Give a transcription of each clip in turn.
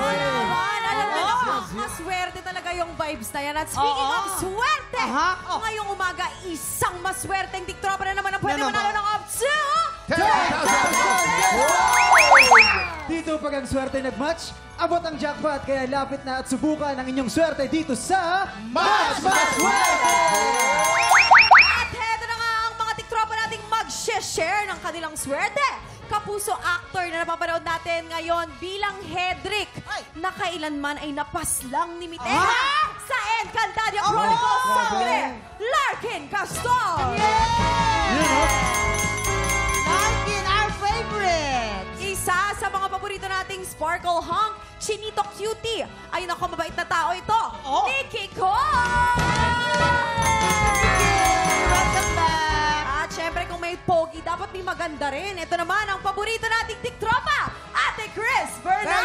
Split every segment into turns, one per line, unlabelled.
Alam mo, maswerte talaga yung vibes na yan. At speaking of swerte, ngayong umaga, isang maswerteng tiktropa na naman ang pwede manalo ng up to
10,000! Dito pag ang swerte nag-match, abot ang jackpot. Kaya lapit na at subukan ang inyong swerte dito sa Match Swerte!
At heto na nga ang mga tiktropa nating mag-share ng kanilang swerte. Kapuso actor na napapanood natin ngayon bilang Hedrick na kailanman ay napaslang ni Mitena sa Encantadia Chronicles Sangre, Larkin Castor!
Larkin, our favorite!
Isa sa mga paborito nating Sparkle Hunk, Chinito Cutie. Ay nako, mabait na tao ito, Nikki Ko!
Welcome back!
At syempre kung may pogi, dapat may maganda rin. Ito naman ang paborito nating tiktropa, Ate Chris Bernal!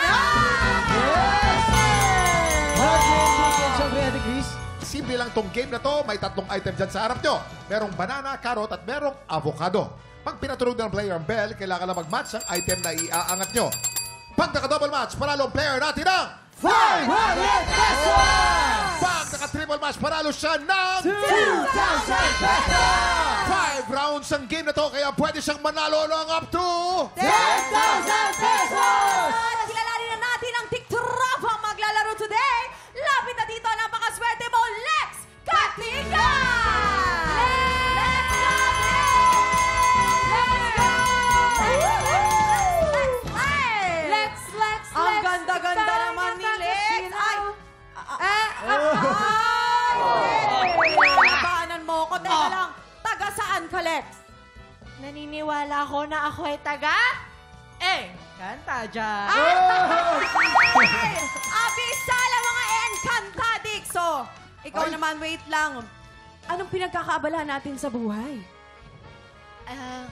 Siyempre, Ate Chris.
Simple lang tong game na to. May tatlong item dyan sa harap nyo. Merong banana, carrot at merong avocado. Pag pinatulog ng player ang bell, kailangan na mag-match ang item na iaangat nyo. Pag naka-double match, panalo ang player natin ng
500 pesos!
Pag naka-triple match, panalo siya ng
2,000 pesos!
5 rounds ang game na to, kaya pwede siyang manalo ng up to
10,000 pesos!
At kilalanin na natin ang tiktropa maglalaro today. Lapit na dito ang napakaswerte mo, Lex Katinga! Let's go, Lex! Ang ganda-ganda naman ni Lex! Pinalabanan mo ko. Teka lang, taga saan ka, Lex?
Naniniwala ko na ako ay taga? Encantadia.
Abisala mga Encantadix! So, ikaw naman, wait lang. Anong pinagkakaabalahan natin sa buhay?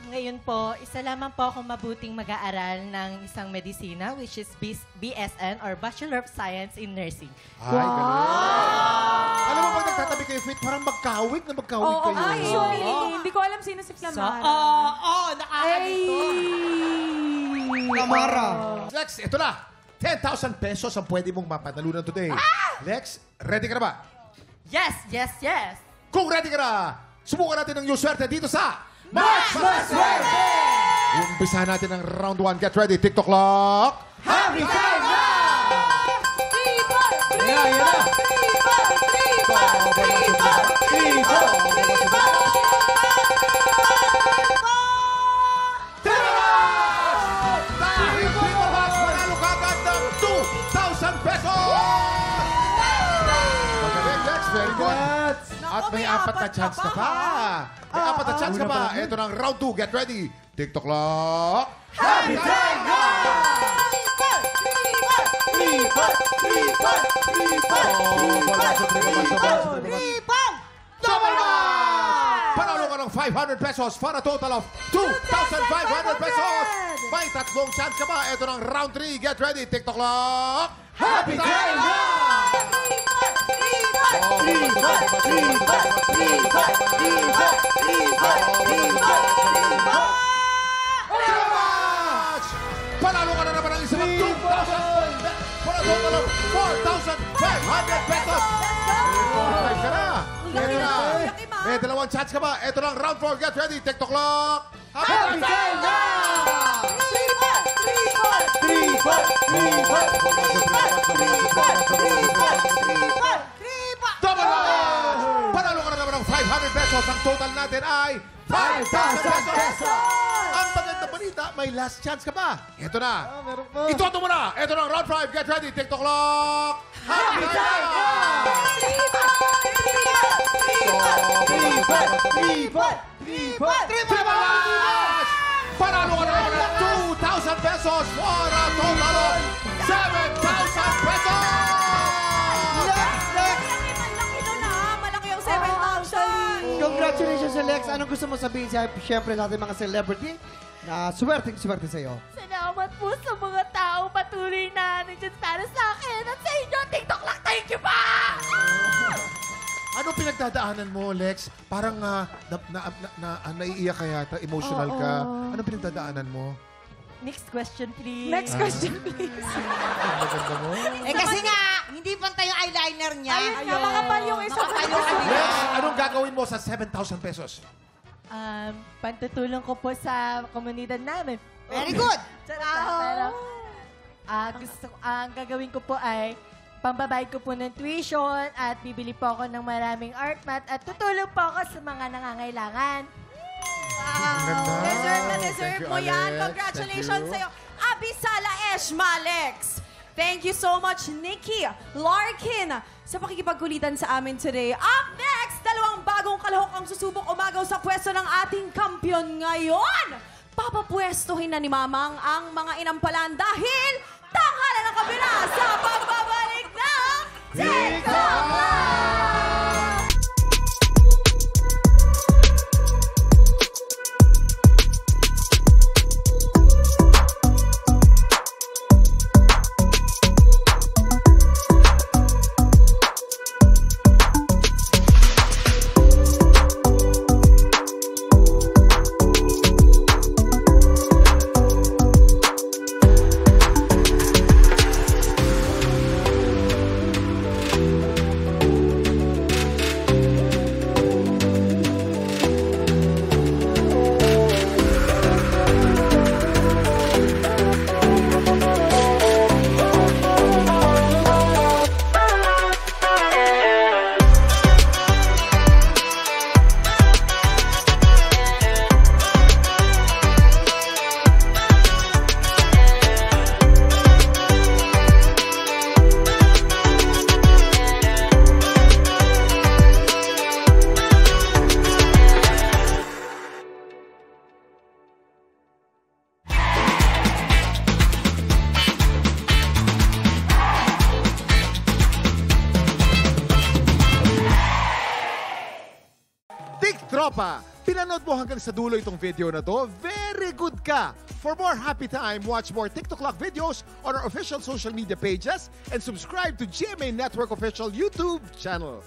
Ngayon po, isa lamang po akong mabuting mag-aaral ng isang medisina, which is BSN or Bachelor of Science in Nursing.
Ay, ganun. Alam mo, pag nagtatabi kayo fit, parang magkawig na magkawig kayo.
Actually, hindi ko alam sino si Flamara.
Nakakalito.
Kamara.
Lex, ito na. 10,000 pesos ang pwede mong mapanalunan today. Lex, ready ka na ba?
Yes, yes, yes.
Kung ready ka na, subukan natin ang iyong swerte dito sa
Match Swerte!
Umpisahan natin ang round 1. Get ready. TikTok clock.
Happy time na!
Dahil triple match, manalo ka agad ng 2,000 pesos! Magaling, Lex. Very good. At may apat na chance ka pa. May apat na chance ka pa. Ito na ang round 2. Get ready. TikTok clock.
Happy time na!
Double match! Panalo ka ng 500 pesos for a total of 2,500 pesos. May tatlong chance ka pa. Ito na ang round 3. Get ready. TikTok clock.
Happy time na!
Panalo ka na naman ng isang 2,000 for a total of 4,500 pesos. Five ka na. Ready na. May dalawang chance ka ba? Ito lang, round 4. Get ready. TikTok clock.
Happy time na!
Double match! Panalo ka na naman ng 500 pesos. Ang total natin ay 5,000 pesos. Ang maganda balita, may last chance ka pa. Ito na.
Meron pa.
Itoto mo na. Ito na, round 5. Get ready. TikTok clock. Happy time! Triple match! Panalo ka na naman ng 2,000 pesos for a total of 7,000 pesos!
Malaki nun malaki yung 7,000.
Congratulations, Lex. Anong gusto mo sabihin sa siyempre natin mga celebrity na swerte sa'yo?
Salamat po sa mga tao patuloy na nandiyan para sa akin at sa inyo. TikTok lang, thank you pa!
Anong pinagdadaanan mo, Lex? Parang naiiyak ka yata, emotional ka. Anong pinagdadaanan mo?
Next question, please.
Next question, please.
Ang maganda mo.
kasi nga, hindi pantay yung eyeliner niya.
Ayun nga, makapal yung isa.
Makapal yung eyeliner.
Next, anong gagawin mo sa 7,000 pesos?
Pantutulong ko po sa komunidad namin.
Very good.
Pero, ang gagawin ko po ay pambabayad ko po ng tuition at bibili po ako ng maraming art mat at tutulong po ako sa mga nangangailangan.
Wow! Deserve na deserve
Thank you,
mo yan.
Alex.
Congratulations
Thank you.
sa'yo. Abisala Esh Malex. Thank you so much, Nikki Larkin, sa pakikipagkulitan sa amin today. Up next, dalawang bagong kalahok ang susubok umagaw sa pwesto ng ating kampyon ngayon. Papapwestohin na ni Mamang ang mga inampalan dahil tanghala ng kabila sa pagbabalik ng TikTok Live!
Tropa, pinanood mo hanggang sa dulo itong video na to? Very good ka! For more happy time, watch more TikTok Clock videos on our official social media pages and subscribe to GMA Network official YouTube channel.